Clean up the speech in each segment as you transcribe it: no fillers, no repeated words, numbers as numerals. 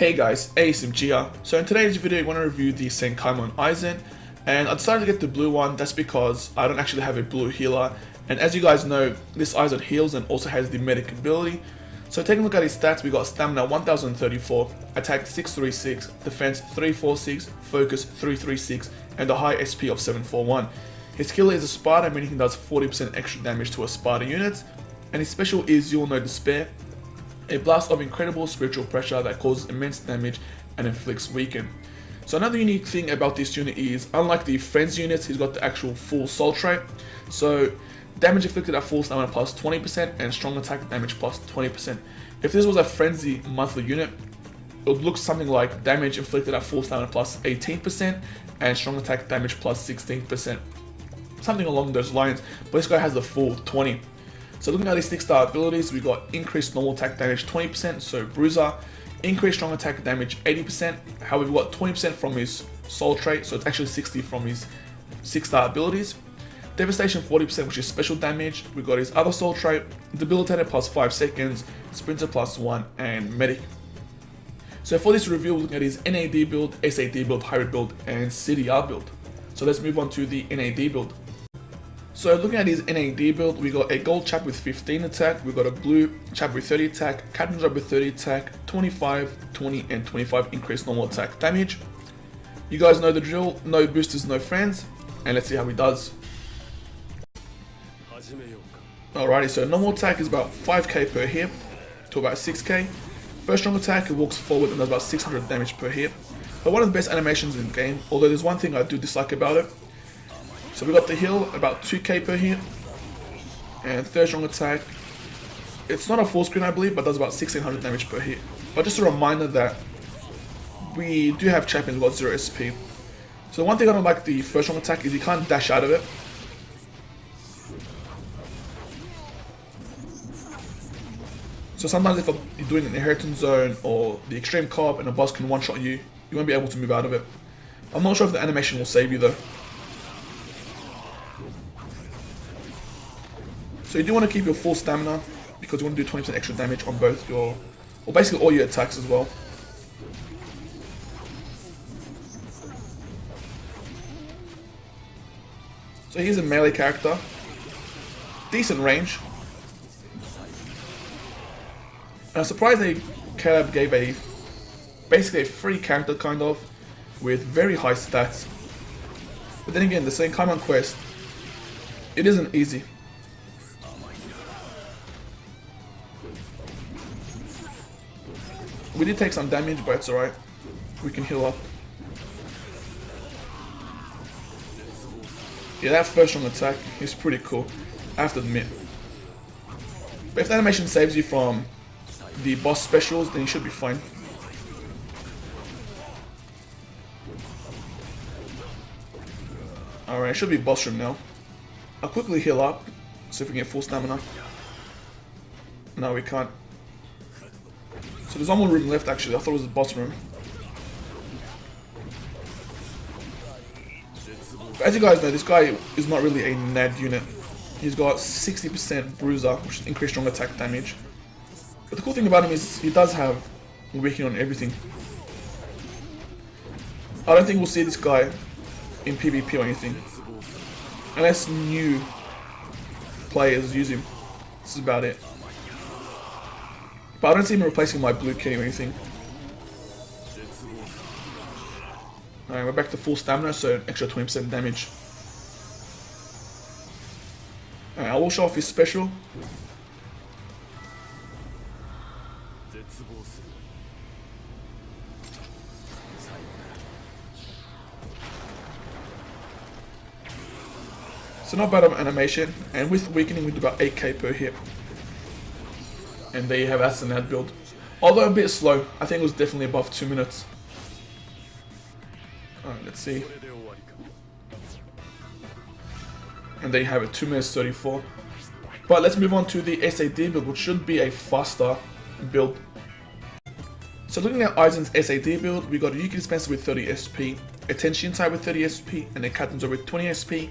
Hey guys, AIzen here. So in today's video I want to review the Senkaimon AIzen, and I decided to get the blue one. That's because I don't actually have a blue healer, and as you guys know, this AIzen heals and also has the medic ability. So taking a look at his stats, we got stamina 1034, attack 636, defense 346, focus 336, and a high SP of 741. His killer is a Sparta, meaning he does 40% extra damage to a Sparta unit, and his special is You'll Know Despair, a blast of incredible spiritual pressure that causes immense damage and inflicts weaken. So another unique thing about this unit is, unlike the Friends units, he's got the actual full soul trait. So damage inflicted at full stamina plus 20% and strong attack damage plus 20%. If this was a Frenzy monthly unit, it would look something like damage inflicted at full stamina plus 18% and strong attack damage plus 16%. Something along those lines, but this guy has the full 20. So looking at his 6-star abilities, we got increased normal attack damage 20%, so Bruiser, increased strong attack damage 80%, however we got 20% from his soul trait, so it's actually 60 from his 6-star abilities. Devastation 40%, which is special damage. We got his other soul trait, Debilitated plus 5 seconds, Sprinter plus 1, and Medic. So for this review, we're looking at his NAD build, SAD build, hybrid build, and CDR build. So let's move on to the NAD build. So looking at his NAD build, we got a gold chap with 15 attack, we got a blue chap with 30 attack, captain chap with 30 attack, 25, 20, and 25 increased normal attack damage. You guys know the drill, no boosters, no friends, and let's see how he does. Alrighty, so normal attack is about 5k per hit to about 6k. First strong attack, it walks forward and does about 600 damage per hit. But one of the best animations in the game, although there's one thing I do dislike about it. So we got the heal, about 2k per hit, and third strong attack, it's not a full screen I believe, but does about 1600 damage per hit. But just a reminder that we do have champions with 0 SP. So one thing I don't like the first strong attack is you can't dash out of it. So sometimes if you're doing an inheritance zone or the extreme co-op and a boss can one-shot you, you won't be able to move out of it. I'm not sure if the animation will save you though. So you do want to keep your full stamina because you want to do 20% extra damage on both your, or basically all your attacks as well. So he's a melee character, decent range. And I'm surprised they gave basically a free character kind of, with very high stats. But then again, the Senkaimon quest, it isn't easy. We did take some damage, but it's alright. We can heal up. Yeah, that first strong attack is pretty cool, I have to admit. But if the animation saves you from the boss specials, then you should be fine. Alright, it should be boss room now. I'll quickly heal up, see if we can get full stamina. No, we can't. So there's one more room left actually, I thought it was the boss room. But as you guys know, this guy is not really a NAD unit. He's got 60% Bruiser, which is increased strong attack damage. But the cool thing about him is he does have weakening on everything. I don't think we'll see this guy in PvP or anything. Unless new players use him. This is about it. But I don't see him replacing my blue key or anything. Alright, we're back to full stamina, so an extra 20% damage. Alright, I will show off his special. So not bad of an animation, and with weakening we do about 8k per hit. And there you have that's the NAD build. Although a bit slow, I think it was definitely above 2 minutes. Alright, let's see. And there you have it, 2 minutes 34. But let's move on to the SAD build, which should be a faster build. So looking at Aizen's SAD build, we got a Yuki Dispenser with 30 SP, a Tenshintai with 30 SP, and a Captain's with 20 SP,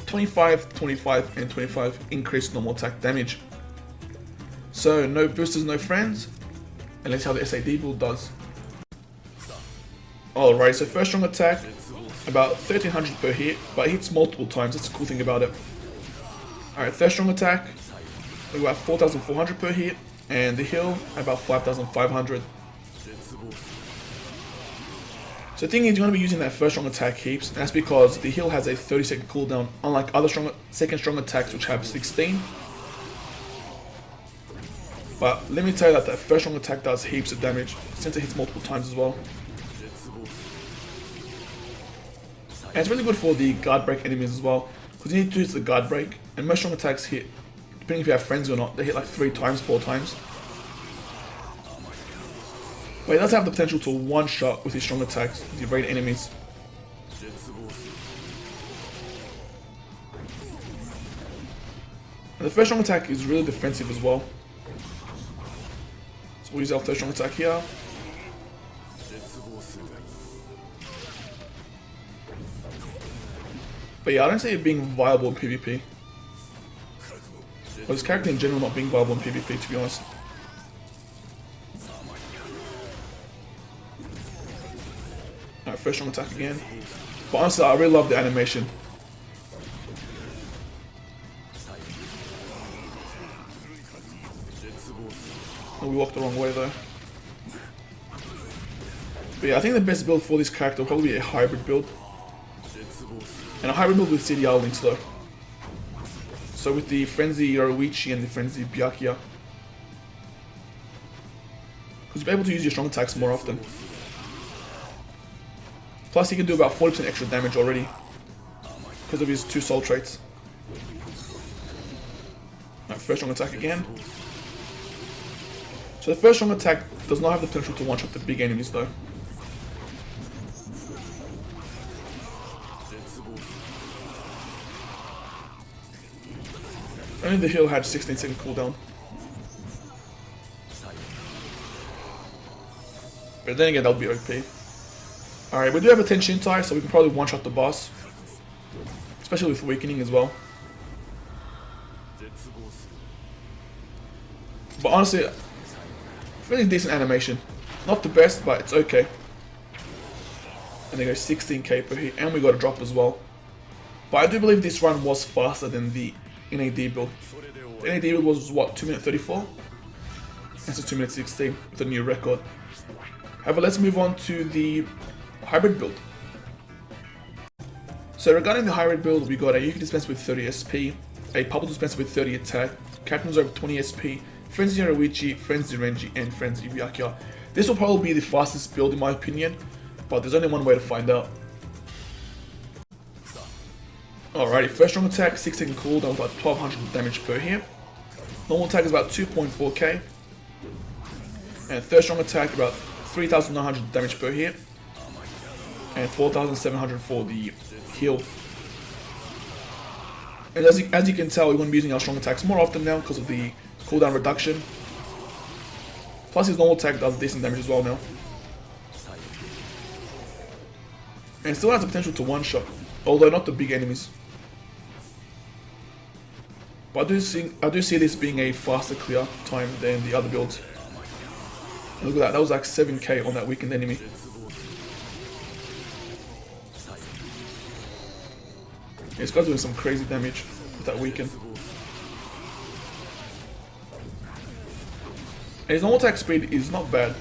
25, 25, and 25 increased normal attack damage. So no boosters, no friends, and let's see how the SAD build does. Alright, so first strong attack, about 1300 per hit, but it hits multiple times. That's the cool thing about it. Alright, third strong attack, about 4400 per hit, and the heal about 5500. So the thing is, you're going to be using that first strong attack heaps, and that's because the heal has a 30-second cooldown, unlike other second strong attacks which have 16. But let me tell you that first strong attack does heaps of damage, since it hits multiple times as well. And it's really good for the guard break enemies as well, because you need to use the guard break, and most strong attacks hit, depending if you have frenzy or not, they hit like 3 times, 4 times. But it does have the potential to one-shot with his strong attacks, the raid enemies. And the first strong attack is really defensive as well. So we'll use our first strong attack here. But yeah, I don't see it being viable in PvP. Or this character in general not being viable in PvP, to be honest. Alright, first strong attack again. But honestly, I really love the animation. Oh, we walked the wrong way though. But yeah, I think the best build for this character will probably be a hybrid build. And a hybrid build with CDR links though. So with the Frenzy Yoruichi and the Frenzy Byakuya. Because you'll be able to use your strong attacks more often. Plus he can do about 40% extra damage already. Because of his 2 soul traits. Alright, first strong attack again. So the first strong attack does not have the potential to one-shot the big enemies though. Only the heal had 16-second cooldown. But then again, that would be OP. Alright, we do have a 10 Shintai, so we can probably one-shot the boss. Especially with weakening as well. But honestly, really decent animation. Not the best, but it's okay. And they go 16k per hit, and we got a drop as well. But I do believe this run was faster than the NAD build. The NAD build was what, 2 minutes 34? That's a 2 minutes 16 with a new record. However, let's move on to the hybrid build. So regarding the hybrid build, we got a Yuki dispenser with 30 SP, a Purple dispenser with 30 attack, Captain's over 20 SP, Frenzy Yoruichi, Frenzy Renji, and Frenzy Byakuya. This will probably be the fastest build in my opinion, but there's only one way to find out. Alrighty, first strong attack, 6-second cooldown, about 1200 damage per hit. Normal attack is about 2.4k. And third strong attack, about 3900 damage per hit. And 4700 for the heal. And as you can tell, we're going to be using our strong attacks more often now because of the cooldown reduction. Plus his normal attack does decent damage as well now. And still has the potential to one-shot, although not the big enemies. But I do see this being a faster clear time than the other builds. Look at that, that was like 7k on that weakened enemy. Yeah, this guy's doing some crazy damage with that weaken. And his normal attack speed is not bad.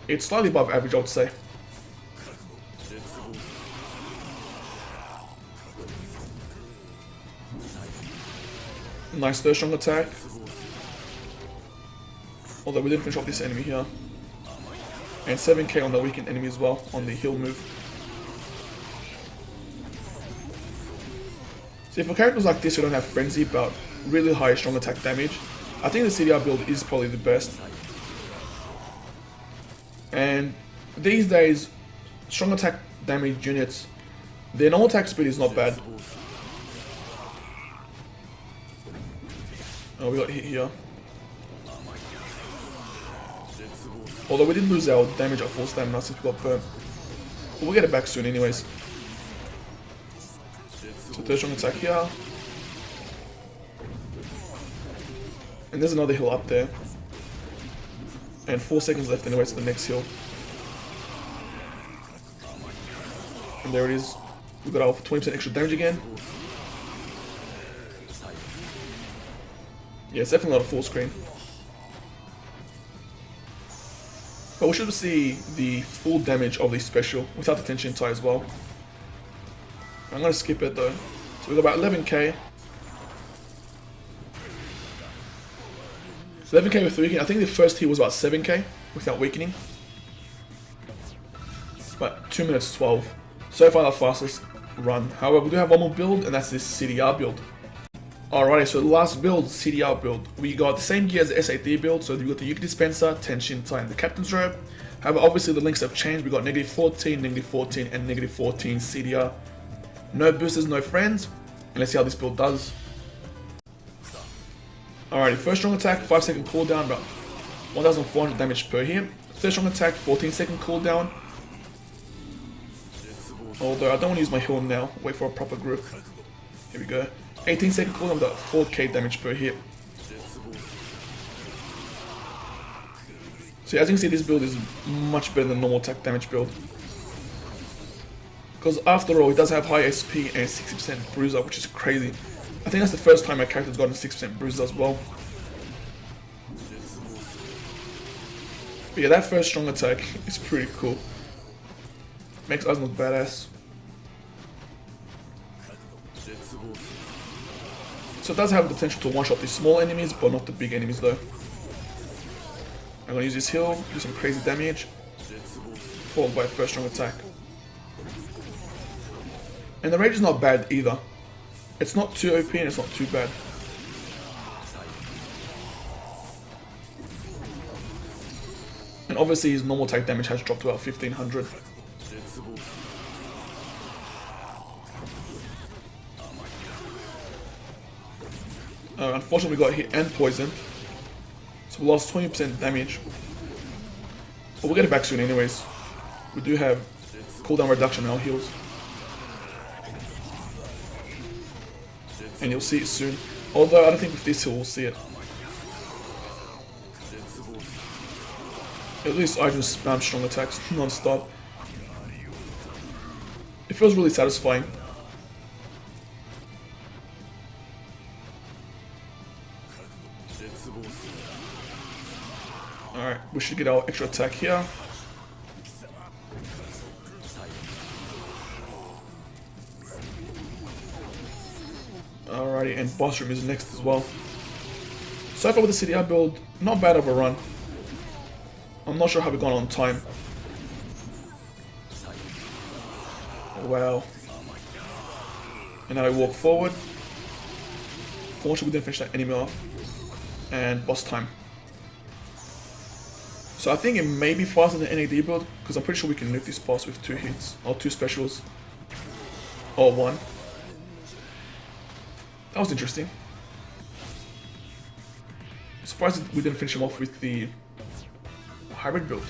It's slightly above average, I would say. Nice third strong attack. Although we didn't finish off this enemy here. And 7k on the weakened enemy as well, on the heal move. See, for characters like this who don't have Frenzy but really high strong attack damage, I think the CDR build is probably the best. And these days, strong attack damage units, their normal attack speed is not bad. Oh, we got hit here. Although we did lose our damage at full stamina since we got burnt. But we'll get it back soon anyways. So third strong attack here. And there's another hill up there. And 4 seconds left anyways to the next hill. And there it is. We got our 20% extra damage again. Yeah, it's definitely not a full screen. But we should see the full damage of the special without the tension tie as well. I'm going to skip it though. So we got about 11k. 11k with weakening. I think the first hit was about 7k without weakening. But 2 minutes 12. So far our fastest run. However, we do have one more build, and that's this CDR build. Alrighty, so the last build, CDR build. We got the same gear as the SAD build, so we got the Yuki dispenser, tension tie, and the captain's robe. However, obviously the links have changed. We got -14, -14, and -14 CDR. No boosters, no friends. And let's see how this build does. Alrighty, first strong attack, 5-second cooldown, about 1400 damage per hit. Third strong attack, 14-second cooldown. Although I don't want to use my heal now, wait for a proper grip. Here we go. 18-second cooldown, about 4k damage per hit. So as you can see, this build is much better than normal attack damage build. Because after all, it does have high SP and 60% bruiser, which is crazy. I think that's the first time my character's gotten 6% bruiser as well. But yeah, that first strong attack is pretty cool. Makes Aizen look badass. So it does have the potential to one-shot the small enemies, but not the big enemies though. I'm gonna use this heal, do some crazy damage, followed by a first strong attack. And the rage is not bad either. It's not too OP and it's not too bad. And obviously his normal attack damage has dropped to about 1500. Unfortunately we got hit and poisoned. So we lost 20% damage. But we'll get it back soon anyways. We do have cooldown reduction on our heals. And you'll see it soon. Although I don't think with this heal we'll see it. At least I just spam strong attacks non-stop. It feels really satisfying. Alright, we should get our extra attack here. Alrighty, and boss room is next as well. So far with the CDR build, not bad of a run. I'm not sure how we've gone on time. Wow. And now I walk forward. Fortunately we didn't finish that enemy off. And boss time. So I think it may be faster than NAD build, because I'm pretty sure we can nuke this boss with 2 hits, or 2 specials. Or 1. That was interesting. I'm surprised we didn't finish him off with the hybrid build.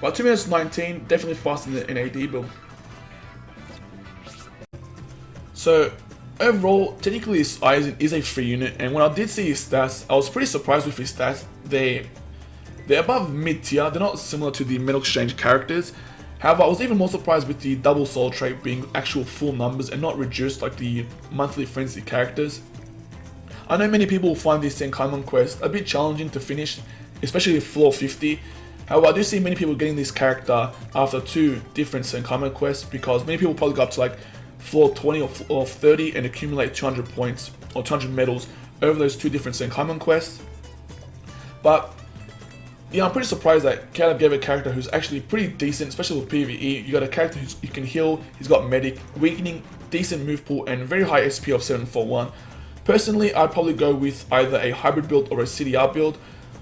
But 2 minutes 19, definitely faster than the NAD build. So overall, technically this Aizen is a free unit, and when I did see his stats, I was pretty surprised with his stats. They're above mid-tier, they're not similar to the Metal Exchange characters. However, I was even more surprised with the double soul trait being actual full numbers and not reduced like the monthly frenzy characters. I know many people will find this Senkaimon quest a bit challenging to finish, especially floor 50. However, I do see many people getting this character after 2 different Senkaimon quests, because many people probably go up to like floor 20 or 30 and accumulate 200 points or 200 medals over those 2 different Senkaimon quests. But yeah, I'm pretty surprised that Caleb gave a character who's actually pretty decent, especially with PvE. You got a character who can heal, he's got medic, weakening, decent move pool, and very high SP of 741. Personally, I'd probably go with either a hybrid build or a CDR build.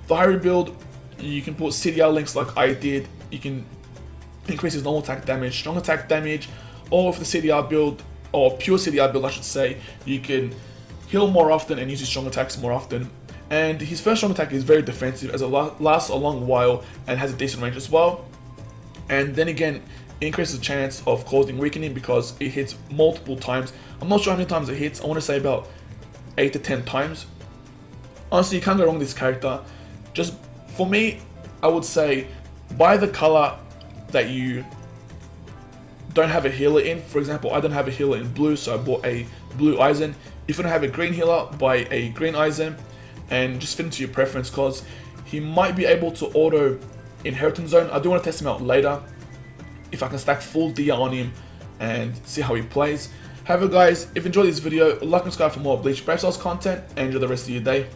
The hybrid build, you can put CDR links like I did, you can increase his normal attack damage, strong attack damage, or for the CDR build, or pure CDR build I should say, you can heal more often and use his strong attacks more often. And his first strong attack is very defensive, as it lasts a long while and has a decent range as well. And then again, it increases the chance of causing weakening because it hits multiple times. I'm not sure how many times it hits, I want to say about 8 to 10 times. Honestly, you can't go wrong with this character. Just, for me, I would say, buy the color that you don't have a healer in. For example, I don't have a healer in blue, so I bought a blue Aizen. If you don't have a green healer, buy a green Aizen and just fit into your preference, because he might be able to auto inheritance zone. I do want to test him out later if I can stack full DR on him and see how he plays. However guys, if you enjoyed this video, like and subscribe for more Bleach Brave Stars content, and enjoy the rest of your day.